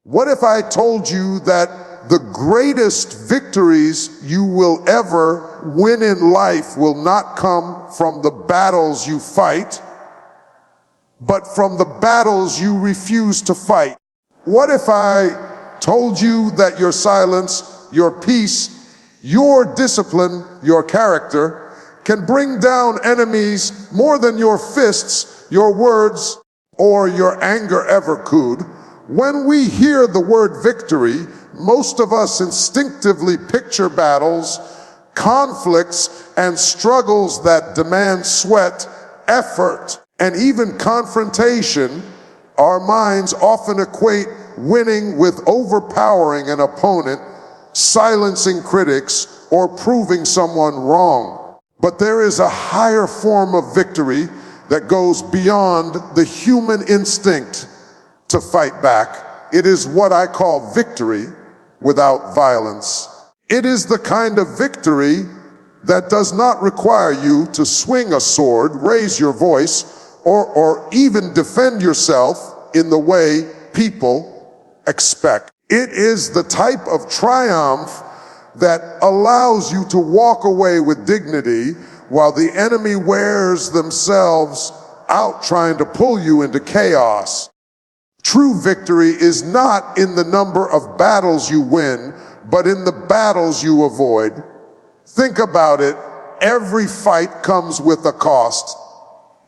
What if I told you that the greatest victories you will ever win in life will not come from the battles you fight, but from the battles you refuse to fight? What if I told you that your silence, your peace, your discipline, your character can bring down enemies more than your fists, your words, or your anger ever could? When we hear the word victory, most of us instinctively picture battles, conflicts, and struggles that demand sweat, effort, and even confrontation. Our minds often equate winning with overpowering an opponent, silencing critics, or proving someone wrong. But there is a higher form of victory that goes beyond the human instinct to fight back. It is what I call victory without violence. It is the kind of victory that does not require you to swing a sword, raise your voice, or even defend yourself in the way people expect. It is the type of triumph that allows you to walk away with dignity while the enemy wears themselves out trying to pull you into chaos. True victory is not in the number of battles you win, but in the battles you avoid. Think about it. Every fight comes with a cost.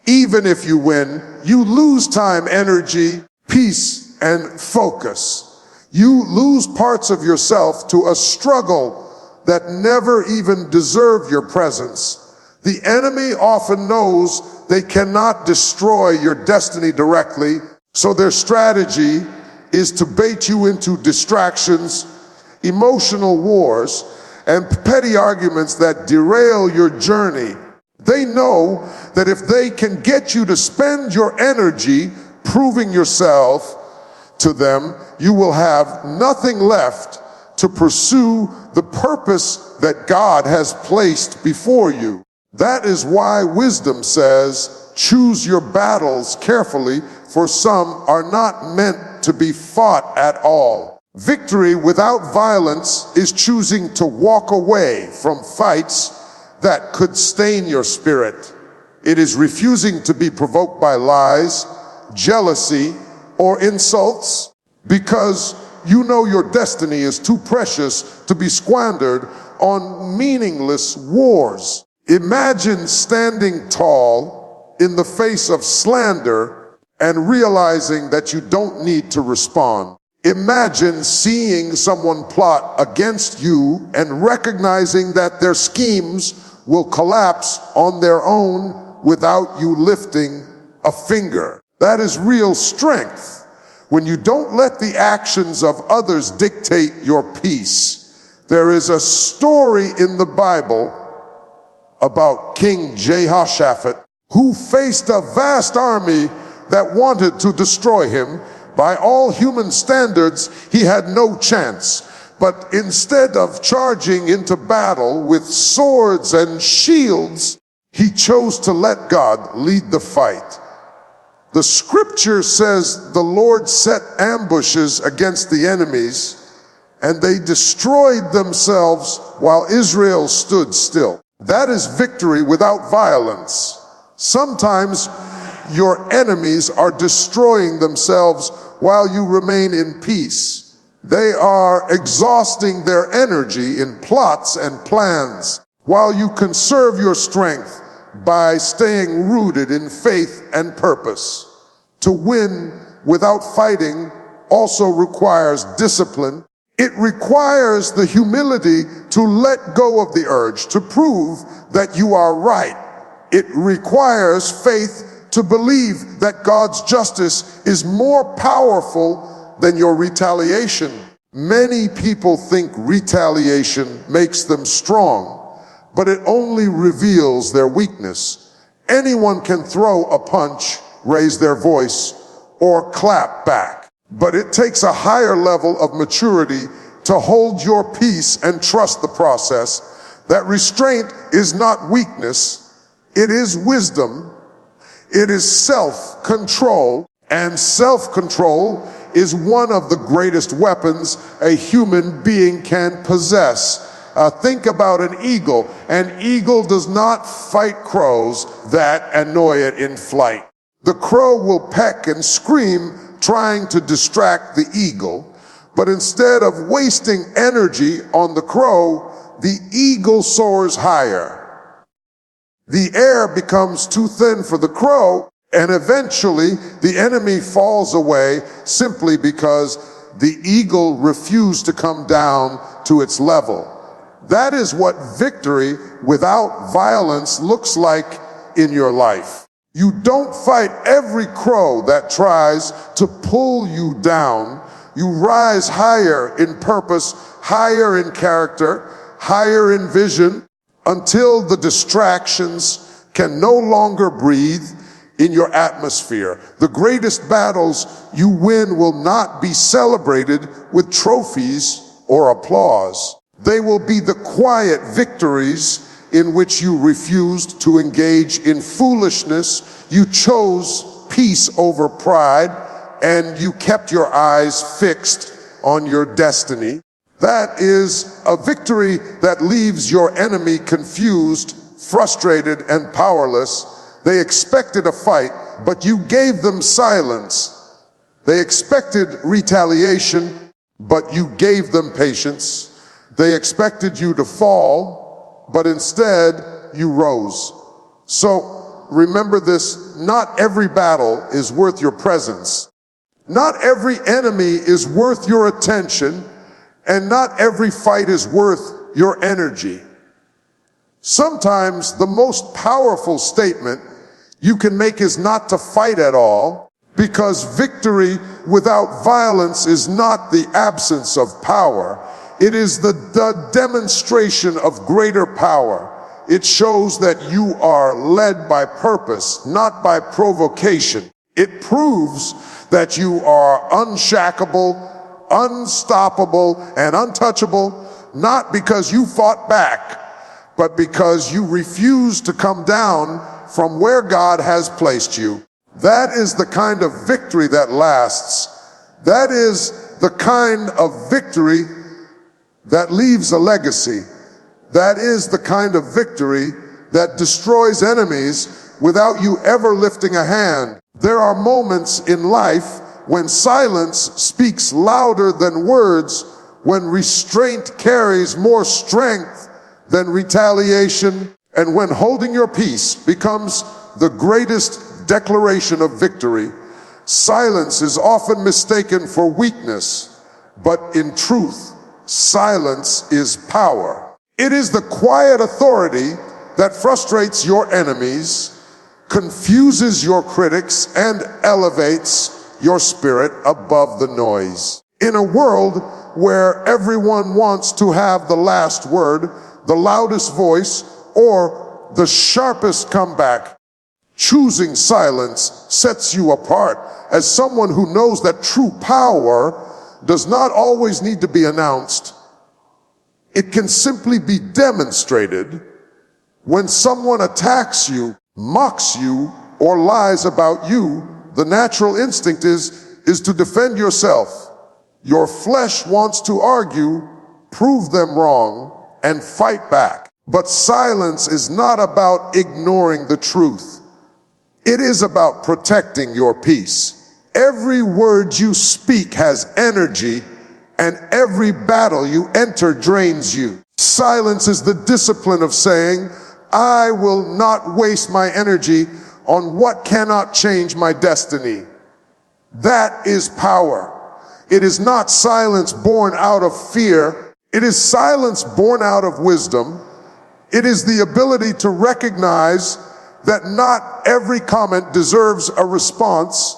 Even if you win, you lose time, energy, peace, and focus. You lose parts of yourself to a struggle that never even deserved your presence. The enemy often knows they cannot destroy your destiny directly, so their strategy is to bait you into distractions, emotional wars, and petty arguments that derail your journey. They know that if they can get you to spend your energy proving yourself to them, you will have nothing left to pursue the purpose that God has placed before you. That is why wisdom says, choose your battles carefully, for some are not meant to be fought at all. Victory without violence is choosing to walk away from fights that could stain your spirit. It is refusing to be provoked by lies, jealousy, or insults, because you know your destiny is too precious to be squandered on meaningless wars. Imagine standing tall in the face of slander and realizing that you don't need to respond. Imagine seeing someone plot against you and recognizing that their schemes will collapse on their own without you lifting a finger. That is real strength, when you don't let the actions of others dictate your peace. There is a story in the Bible about King Jehoshaphat, who faced a vast army that wanted to destroy him. By all human standards, he had no chance. But instead of charging into battle with swords and shields, he chose to let God lead the fight. The scripture says the Lord set ambushes against the enemies, and they destroyed themselves while Israel stood still. That is victory without violence. Sometimes your enemies are destroying themselves while you remain in peace. They are exhausting their energy in plots and plans, while you conserve your strength by staying rooted in faith and purpose. To win without fighting also requires discipline. It requires the humility to let go of the urge to prove that you are right. It requires faith to believe that God's justice is more powerful than your retaliation. Many people think retaliation makes them strong, but it only reveals their weakness. Anyone can throw a punch, raise their voice, or clap back, but it takes a higher level of maturity to hold your peace and trust the process. That restraint is not weakness, it is wisdom. It is self-control, and self-control is one of the greatest weapons a human being can possess. Think about an eagle. An eagle does not fight crows that annoy it in flight. The crow will peck and scream trying to distract the eagle, but instead of wasting energy on the crow, the eagle soars higher. The air becomes too thin for the crow, and eventually the enemy falls away simply because the eagle refused to come down to its level. That is what victory without violence looks like in your life. You don't fight every crow that tries to pull you down. You rise higher in purpose, higher in character, higher in vision, until the distractions can no longer breathe in your atmosphere. The greatest battles you win will not be celebrated with trophies or applause. They will be the quiet victories in which you refused to engage in foolishness. You chose peace over pride, and you kept your eyes fixed on your destiny. That is a victory that leaves your enemy confused, frustrated, and powerless. They expected a fight, but you gave them silence. They expected retaliation, but you gave them patience. They expected you to fall, but instead you rose. So remember this, not every battle is worth your presence. Not every enemy is worth your attention, and not every fight is worth your energy. Sometimes the most powerful statement you can make is not to fight at all, because victory without violence is not the absence of power. It is the demonstration of greater power. It shows that you are led by purpose, not by provocation. It proves that you are unshackable, unstoppable, and untouchable, not because you fought back, but because you refused to come down from where God has placed you. That is the kind of victory that lasts. That is the kind of victory that leaves a legacy. That is the kind of victory that destroys enemies without you ever lifting a hand. There are moments in life when silence speaks louder than words, when restraint carries more strength than retaliation, and when holding your peace becomes the greatest declaration of victory. Silence is often mistaken for weakness, but in truth, silence is power. It is the quiet authority that frustrates your enemies, confuses your critics, and elevates your spirit above the noise. In a world where everyone wants to have the last word, the loudest voice, or the sharpest comeback, choosing silence sets you apart as someone who knows that true power does not always need to be announced. It can simply be demonstrated. When someone attacks you, mocks you, or lies about you, the natural instinct is to defend yourself. Your flesh wants to argue, prove them wrong, and fight back. But silence is not about ignoring the truth. It is about protecting your peace. Every word you speak has energy, and every battle you enter drains you. Silence is the discipline of saying, I will not waste my energy on what cannot change my destiny. That is power. It is not silence born out of fear. It is silence born out of wisdom. It is the ability to recognize that not every comment deserves a response,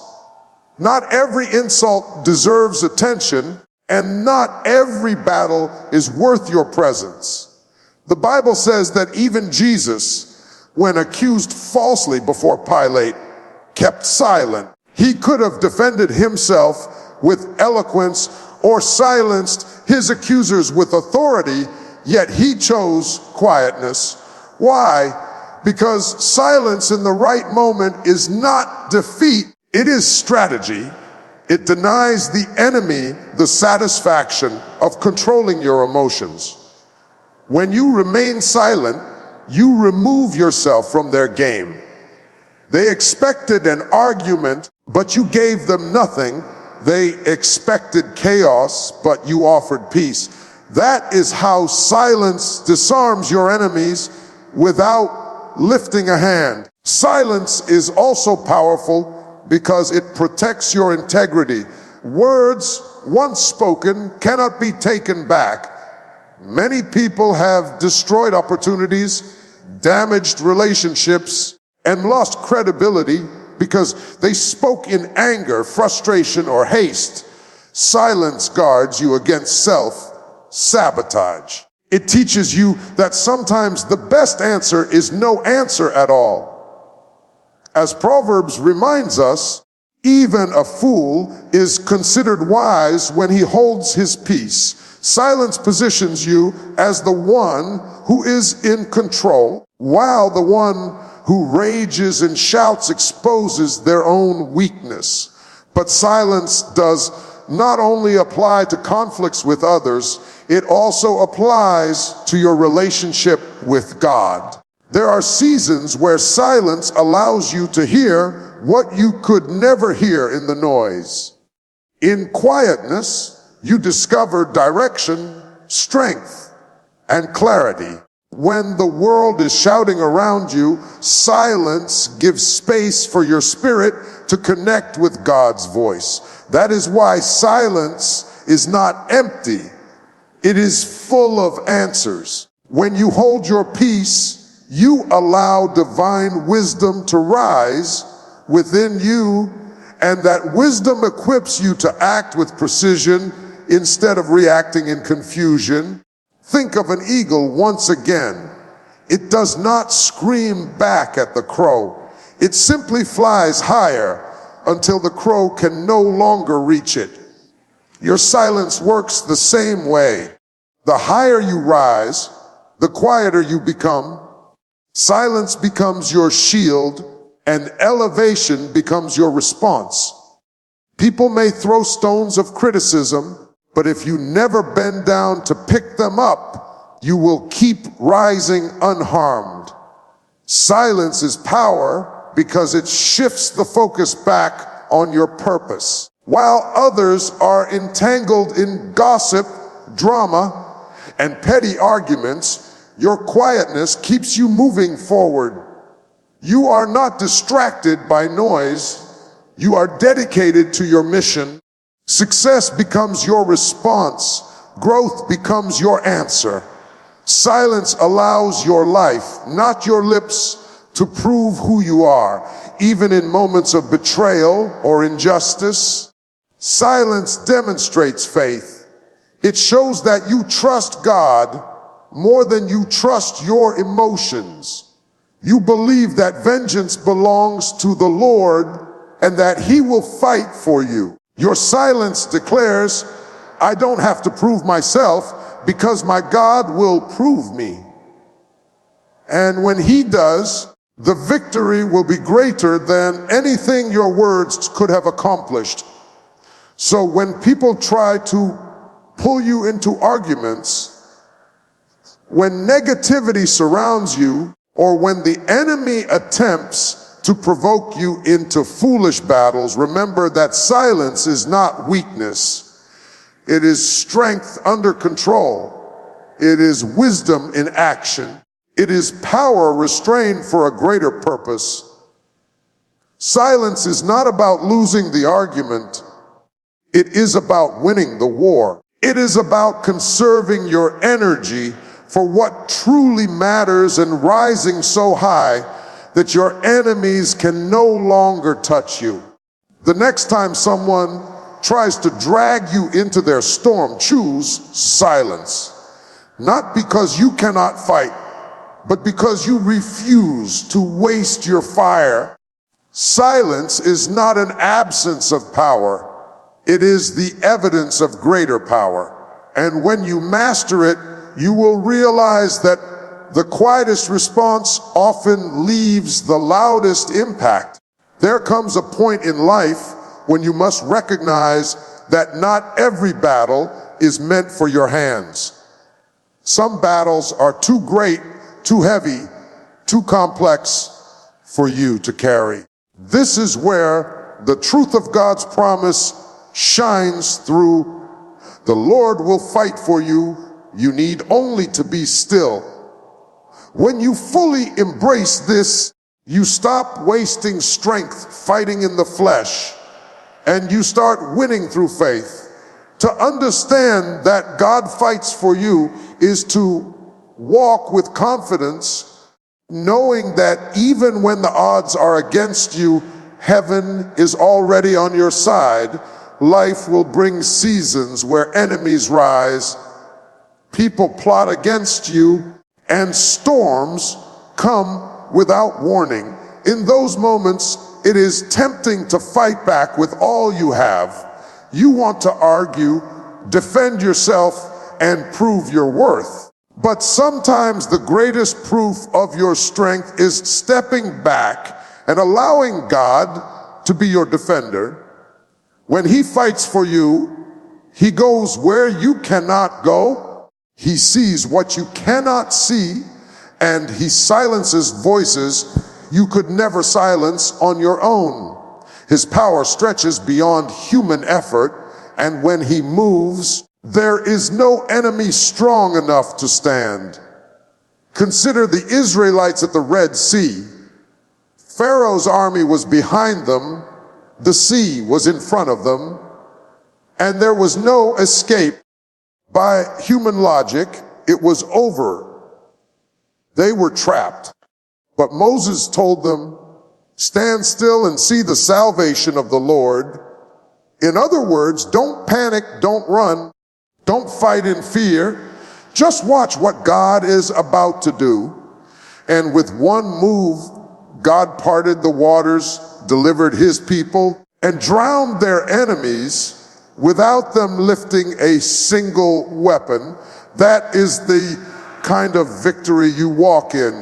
not every insult deserves attention, and not every battle is worth your presence. The Bible says that even Jesus, when accused falsely before Pilate, kept silent. He could have defended himself with eloquence or silenced his accusers with authority, yet he chose quietness. Why? Because silence in the right moment is not defeat, it is strategy. It denies the enemy the satisfaction of controlling your emotions. When you remain silent, you remove yourself from their game. They expected an argument, but you gave them nothing. They expected chaos, but you offered peace. That is how silence disarms your enemies without lifting a hand. Silence is also powerful because it protects your integrity. Words once spoken cannot be taken back. Many people have destroyed opportunities, damaged relationships, and lost credibility because they spoke in anger, frustration, or haste. Silence guards you against self-sabotage. It teaches you that sometimes the best answer is no answer at all. As Proverbs reminds us, even a fool is considered wise when he holds his peace. Silence positions you as the one who is in control, while the one who rages and shouts exposes their own weakness. But silence does not only apply to conflicts with others, it also applies to your relationship with God. There are seasons where silence allows you to hear what you could never hear in the noise. In quietness, you discover direction, strength, and clarity. When the world is shouting around you, silence gives space for your spirit to connect with God's voice. That is why silence is not empty. It is full of answers. When you hold your peace, you allow divine wisdom to rise within you, and that wisdom equips you to act with precision instead of reacting in confusion. Think of an eagle once again. It does not scream back at the crow. It simply flies higher until the crow can no longer reach it. Your silence works the same way. The higher you rise, the quieter you become. Silence becomes your shield, and elevation becomes your response. People may throw stones of criticism, but if you never bend down to pick them up, you will keep rising unharmed. Silence is power because it shifts the focus back on your purpose. While others are entangled in gossip, drama, and petty arguments, your quietness keeps you moving forward. You are not distracted by noise. You are dedicated to your mission. Success becomes your response. Growth becomes your answer. Silence allows your life, not your lips, to prove who you are. Even in moments of betrayal or injustice, silence demonstrates faith. It shows that you trust God more than you trust your emotions. You believe that vengeance belongs to the Lord and that He will fight for you. Your silence declares, I don't have to prove myself because my God will prove me. And when He does, the victory will be greater than anything your words could have accomplished. So when people try to pull you into arguments, when negativity surrounds you, or when the enemy attempts to provoke you into foolish battles, remember that silence is not weakness. It is strength under control. It is wisdom in action. It is power restrained for a greater purpose. Silence is not about losing the argument. It is about winning the war. It is about conserving your energy for what truly matters and rising so high that your enemies can no longer touch you. The next time someone tries to drag you into their storm, choose silence. Not because you cannot fight, but because you refuse to waste your fire. Silence is not an absence of power. It is the evidence of greater power. And when you master it, you will realize that the quietest response often leaves the loudest impact. There comes a point in life when you must recognize that not every battle is meant for your hands. Some battles are too great, too heavy, too complex for you to carry. This is where the truth of God's promise shines through. The Lord will fight for you. You need only to be still. When you fully embrace this, you stop wasting strength fighting in the flesh, and you start winning through faith. To understand that God fights for you is to walk with confidence, knowing that even when the odds are against you, heaven is already on your side. Life will bring seasons where enemies rise, people plot against you, and storms come without warning. In those moments, it is tempting to fight back with all you have. You want to argue, defend yourself, and prove your worth. But sometimes the greatest proof of your strength is stepping back and allowing God to be your defender. When He fights for you, He goes where you cannot go. He sees what you cannot see, and He silences voices you could never silence on your own. His power stretches beyond human effort, and when He moves, there is no enemy strong enough to stand. Consider the Israelites at the Red Sea. Pharaoh's army was behind them, the sea was in front of them, and there was no escape. By human logic, it was over. They were trapped. But Moses told them, "Stand still and see the salvation of the Lord." In other words, don't panic, don't run, don't fight in fear. Just watch what God is about to do. And with one move, God parted the waters, delivered His people, and drowned their enemies without them lifting a single weapon. That is the kind of victory you walk in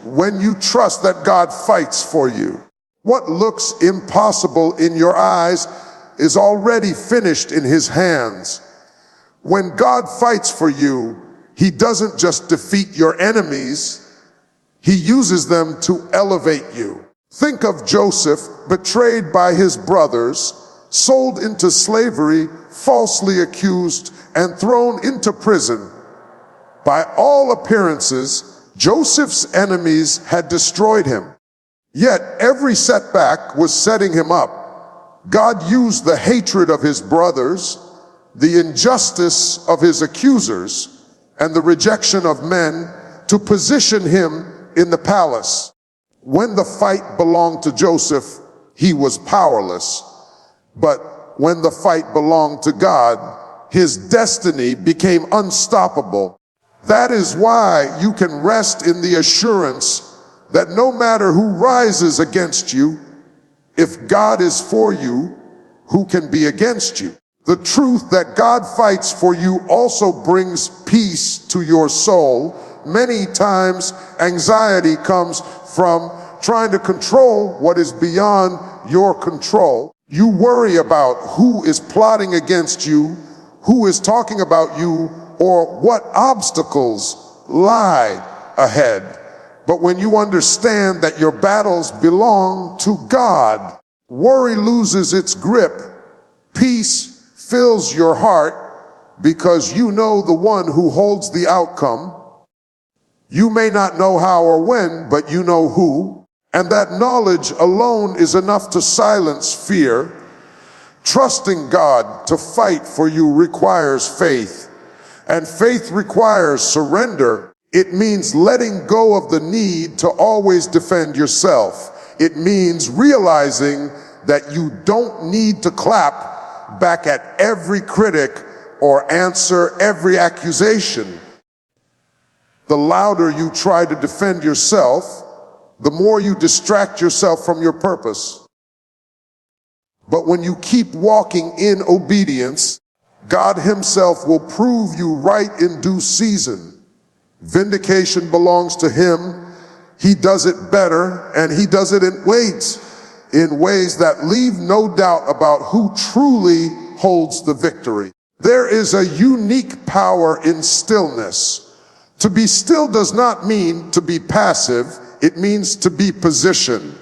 when you trust that God fights for you. What looks impossible in your eyes is already finished in His hands. When God fights for you, He doesn't just defeat your enemies, He uses them to elevate you. Think of Joseph, betrayed by his brothers, sold into slavery, falsely accused, and thrown into prison. By all appearances, Joseph's enemies had destroyed him. Yet every setback was setting him up. God used the hatred of his brothers, the injustice of his accusers, and the rejection of men to position him in the palace. When the fight belonged to Joseph, he was powerless. But when the fight belonged to God, his destiny became unstoppable. That is why you can rest in the assurance that no matter who rises against you, if God is for you, who can be against you? The truth that God fights for you also brings peace to your soul. Many times, anxiety comes from trying to control what is beyond your control. You worry about who is plotting against you, who is talking about you, or what obstacles lie ahead. But when you understand that your battles belong to God, worry loses its grip. Peace fills your heart because you know the one who holds the outcome. You may not know how or when, but you know who. And that knowledge alone is enough to silence fear. Trusting God to fight for you requires faith. And faith requires surrender. It means letting go of the need to always defend yourself. It means realizing that you don't need to clap back at every critic or answer every accusation. The louder you try to defend yourself, the more you distract yourself from your purpose. But when you keep walking in obedience, God Himself will prove you right in due season. Vindication belongs to Him. He does it better, and He does it in waits. in ways that leave no doubt about who truly holds the victory. There is a unique power in stillness. To be still does not mean to be passive, it means to be positioned.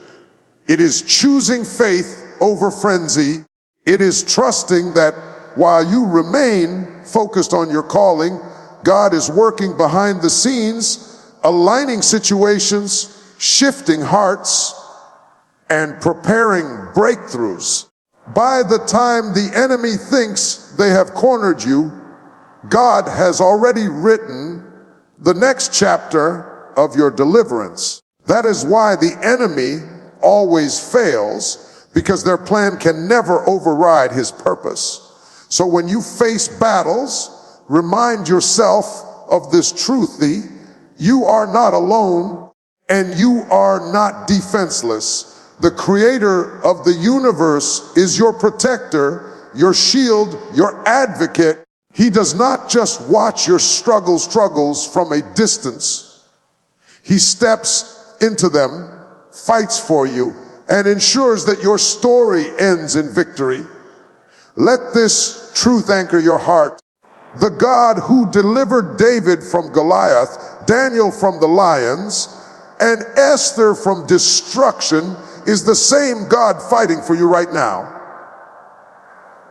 It is choosing faith over frenzy. It is trusting that while you remain focused on your calling, God is working behind the scenes, aligning situations, shifting hearts, and preparing breakthroughs. By the time the enemy thinks they have cornered you, God has already written the next chapter of your deliverance. That is why the enemy always fails, because their plan can never override his purpose. So when you face battles, remind yourself of this truth: you are not alone and you are not defenseless. The creator of the universe is your protector, your shield, your advocate. He does not just watch your struggles from a distance. He steps into them, fights for you, and ensures that your story ends in victory. Let this truth anchor your heart. The God who delivered David from Goliath, Daniel from the lions, and Esther from destruction is the same God fighting for you right now.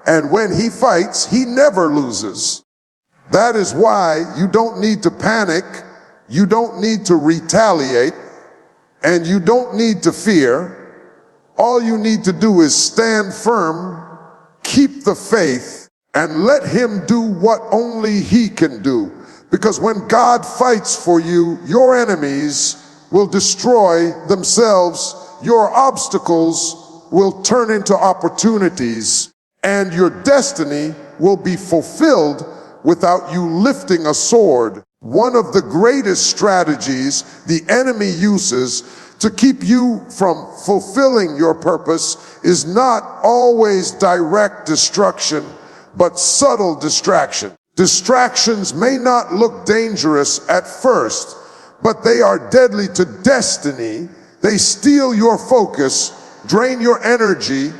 And when he fights, he never loses. That is why you don't need to panic, you don't need to retaliate, and you don't need to fear. All you need to do is stand firm, keep the faith, and let him do what only he can do. Because when God fights for you, your enemies will destroy themselves, your obstacles will turn into opportunities, and your destiny will be fulfilled without you lifting a sword. One of the greatest strategies the enemy uses to keep you from fulfilling your purpose is not always direct destruction, but subtle distraction. Distractions may not look dangerous at first, but they are deadly to destiny. They steal your focus, drain your energy,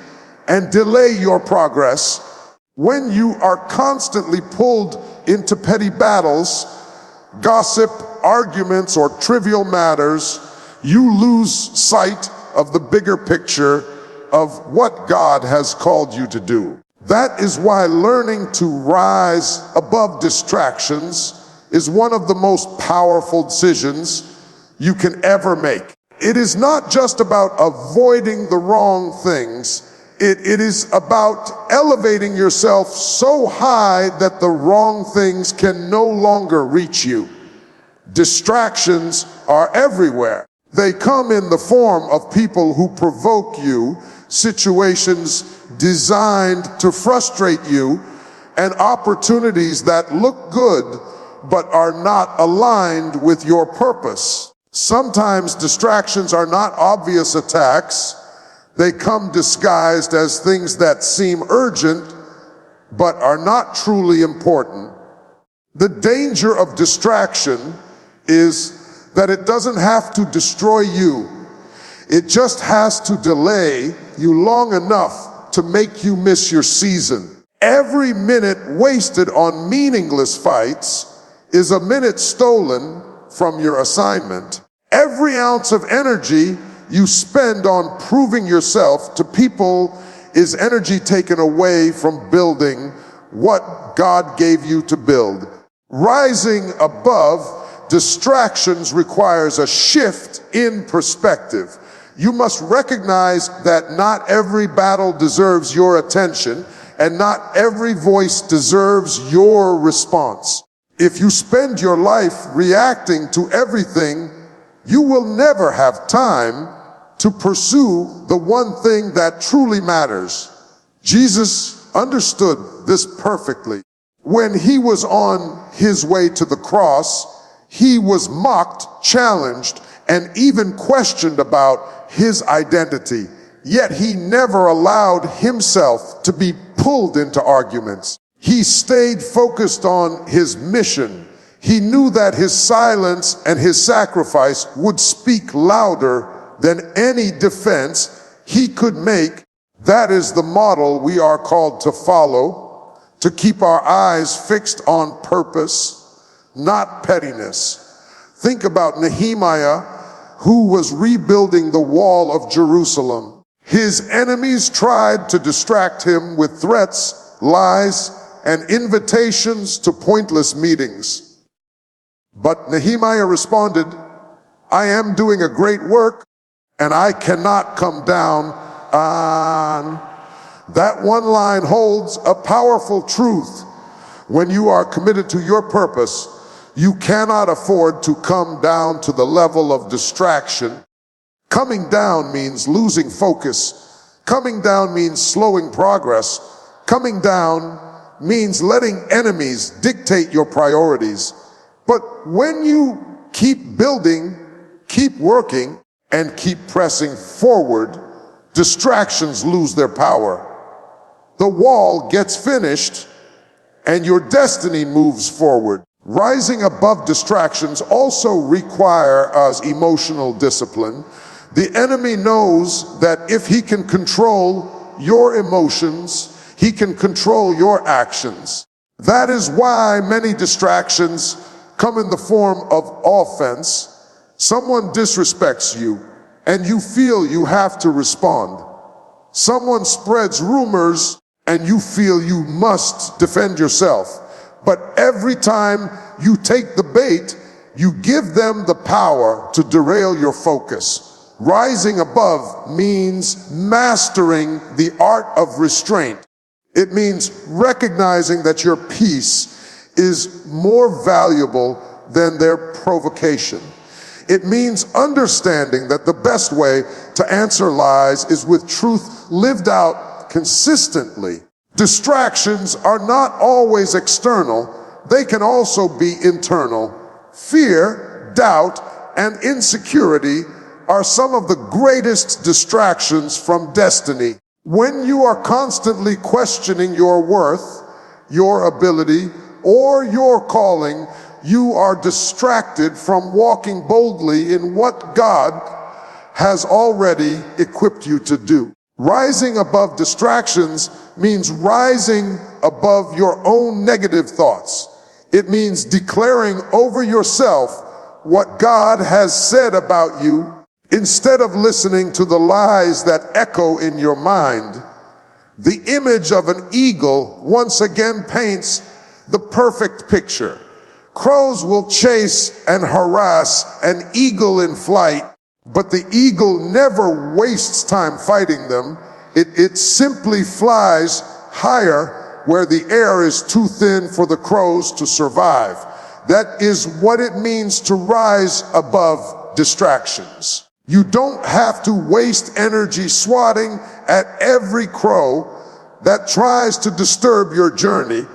and delay your progress. When you are constantly pulled into petty battles, gossip, arguments, or trivial matters, you lose sight of the bigger picture of what God has called you to do. That is why learning to rise above distractions is one of the most powerful decisions you can ever make. It is not just about avoiding the wrong things. It is about elevating yourself so high that the wrong things can no longer reach you. Distractions are everywhere. They come in the form of people who provoke you, situations designed to frustrate you, and opportunities that look good but are not aligned with your purpose. Sometimes distractions are not obvious attacks. They come disguised as things that seem urgent but are not truly important. The danger of distraction is that it doesn't have to destroy you. It just has to delay you long enough to make you miss your season. Every minute wasted on meaningless fights is a minute stolen from your assignment. Every ounce of energy you spend on proving yourself to people is energy taken away from building what God gave you to build. Rising above distractions requires a shift in perspective. You must recognize that not every battle deserves your attention, and not every voice deserves your response. If you spend your life reacting to everything, you will never have time to pursue the one thing that truly matters. Jesus understood this perfectly. When he was on his way to the cross, he was mocked, challenged, and even questioned about his identity. Yet he never allowed himself to be pulled into arguments. He stayed focused on his mission. He knew that his silence and his sacrifice would speak louder than any defense he could make. That is the model we are called to follow, to keep our eyes fixed on purpose, not pettiness. Think about Nehemiah, who was rebuilding the wall of Jerusalem. His enemies tried to distract him with threats, lies, and invitations to pointless meetings. But Nehemiah responded, I am doing a great work, and I cannot come down on. That one line holds a powerful truth. When you are committed to your purpose, you cannot afford to come down to the level of distraction. Coming down means losing focus. Coming down means slowing progress. Coming down means letting enemies dictate your priorities. But when you keep building, keep working, and keep pressing forward, distractions lose their power. The wall gets finished, and your destiny moves forward. Rising above distractions also require us emotional discipline. The enemy knows that if he can control your emotions, he can control your actions. That is why many distractions come in the form of offense. Someone disrespects you, and you feel you have to respond. Someone spreads rumors, and you feel you must defend yourself. But every time you take the bait, you give them the power to derail your focus. Rising above means mastering the art of restraint. It means recognizing that your peace is more valuable than their provocation. It means understanding that the best way to answer lies is with truth lived out consistently. Distractions are not always external. They can also be internal. Fear, doubt, and insecurity are some of the greatest distractions from destiny. When you are constantly questioning your worth, your ability, or your calling, you are distracted from walking boldly in what God has already equipped you to do. Rising above distractions means rising above your own negative thoughts. It means declaring over yourself what God has said about you instead of listening to the lies that echo in your mind. The image of an eagle once again paints the perfect picture. Crows will chase and harass an eagle in flight, but the eagle never wastes time fighting them. It simply flies higher where the air is too thin for the crows to survive. That is what it means to rise above distractions. You don't have to waste energy swatting at every crow that tries to disturb your journey.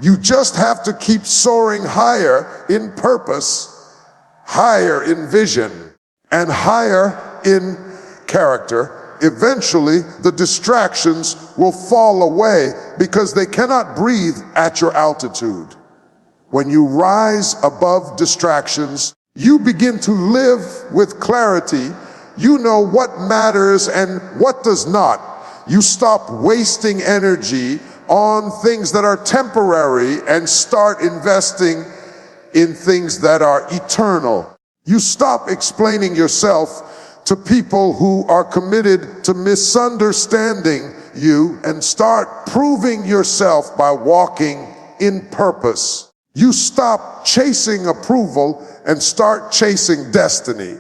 You just have to keep soaring higher in purpose, higher in vision, and higher in character. Eventually, the distractions will fall away because they cannot breathe at your altitude. When you rise above distractions, you begin to live with clarity. You know what matters and what does not. You stop wasting energy on things that are temporary and start investing in things that are eternal. You stop explaining yourself to people who are committed to misunderstanding you and start proving yourself by walking in purpose. You stop chasing approval and start chasing destiny.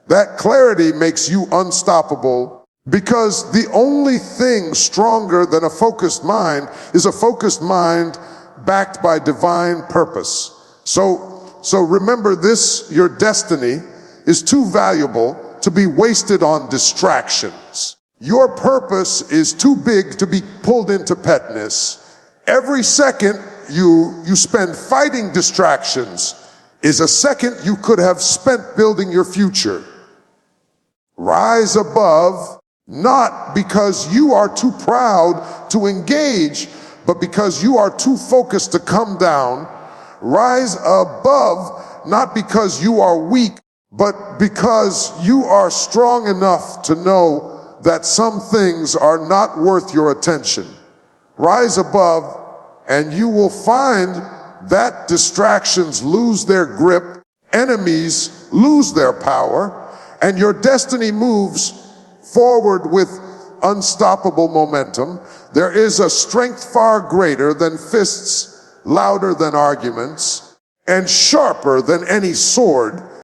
That clarity makes you unstoppable, because the only thing stronger than a focused mind is a focused mind backed by divine purpose. So remember this, your destiny is too valuable to be wasted on distractions. Your purpose is too big to be pulled into pettiness. Every second you spend fighting distractions is a second you could have spent building your future. Rise above, not because you are too proud to engage, but because you are too focused to come down. Rise above, not because you are weak, but because you are strong enough to know that some things are not worth your attention. Rise above, and you will find that distractions lose their grip, enemies lose their power, and your destiny moves forward with unstoppable momentum. There is a strength far greater than fists, louder than arguments, and sharper than any sword